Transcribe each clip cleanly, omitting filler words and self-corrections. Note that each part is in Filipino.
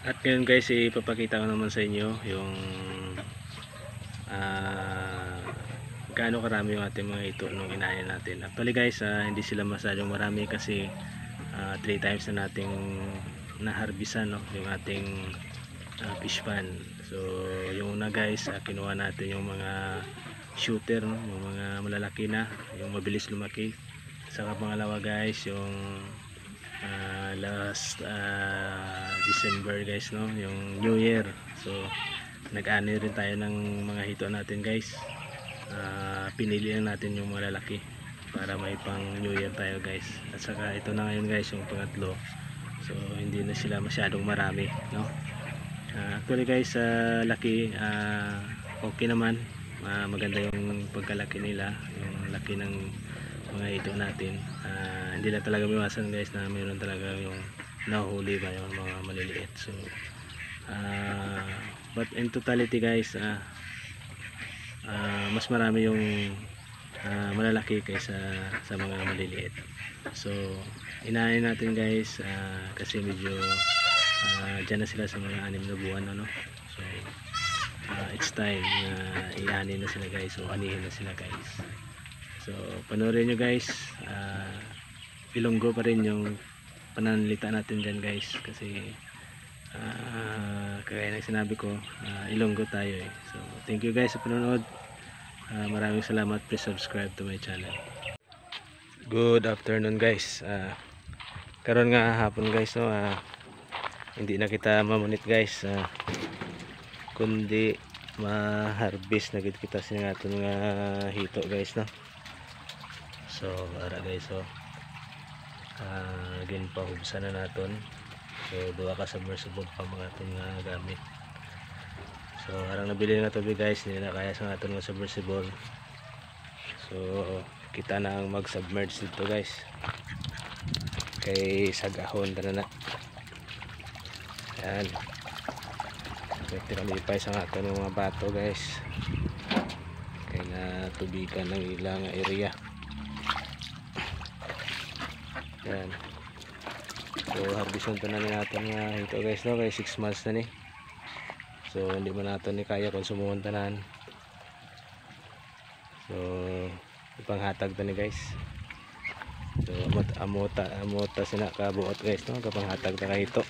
At ngayon guys, ipapakita ko naman sa inyo yung gaano karami yung ating mga ito nung inahin natin. Actually guys, hindi sila masyadong marami kasi 3 times na nating naharbisan, no, yung ating fish pan. So yung una guys, kinuha natin yung mga shooter, no, yung mga malalaki na, yung mabilis lumaki. Saka pangalawa guys, yung last December guys, no, yung New Year. So nag-ani rin tayo ng mga hito natin guys. Pinili lang natin yung malalaki para may pang New Year tayo guys. At saka ito na ngayon guys, yung pangatlo. So hindi na sila masyadong marami, no. Actually guys, laki, okay naman. Maganda yung pagkalaki nila, yung laki ng mga ito natin. Hindi na talaga miwasan guys na mayroon talaga yung nahuli ba yung mga maliliit. So but in totality guys, mas marami yung malalaki kaysa sa mga maliliit. So inahin natin guys, kasi medyo dyan na sila sa mga 6 na buwan, ano. So it's time na i-ani na sila guys, o anihin na sila guys. So panoorin nyo guys. Ilonggo pa rin yung pananalita natin dyan guys, kasi kagaya ng sinabi ko, Ilonggo tayo eh. So thank you guys sa panonood. Maraming salamat. Please subscribe to my channel. Good afternoon guys. Karon nga hapon guys, no, hindi na kita mamunit guys, kundi ma-harvest na gid kita sa aton nga hito guys, no. So ara guys, so again pahubsan na naton. So duha ka submersible pa mga aton nga gamit. So arang nabili na tubig guys, hindi na kaya sa aton nga submersible. So kita na ang mag-submerge dito guys, kay sagahon na na. Yan, pwede kalipay sa aton ng mga bato guys, kaya na tubigan ng ilang area. Yan, so harveston to na natin nga ito guys, no, kay 6 months na ni. So hindi man natin ni kaya konsumuhon tanan. So ipanghatag to ni guys. So amota sina kabuot guys, no, kapanghatag ta kay ito.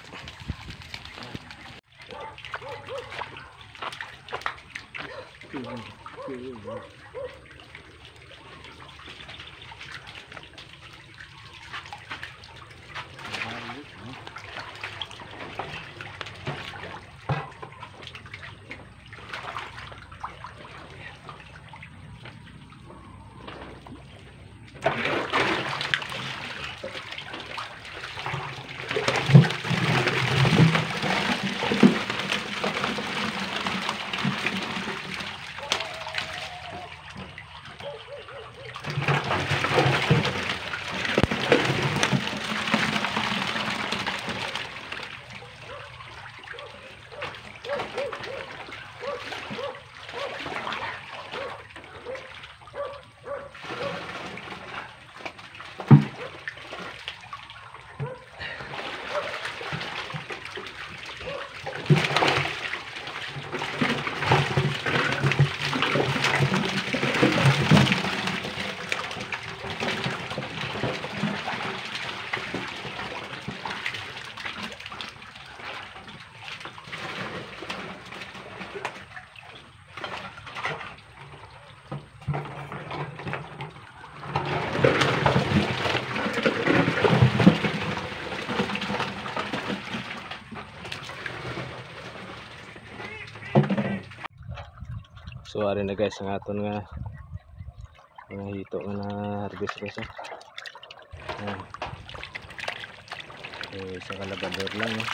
So ari na guys ang aton nga mga hito nga na harvest guys, oh. So isa kalabador lang, no.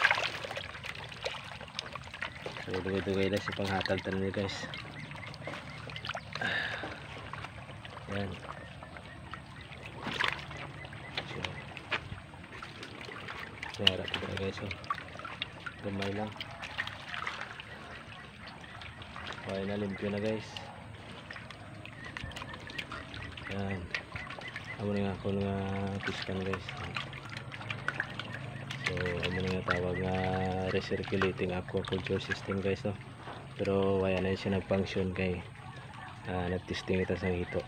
So dugay-dugay lang si panghatag tanan ni guys. Yan. So harap kita guys, oh. Gamay lang. Okay na, limpyo na guys. Yan, amo na nga ako nga piskan guys. So ano nga tawag nga recirculating aquaculture system guys no. Pero wala na siya nag-function kay nag-testing ito sa hito.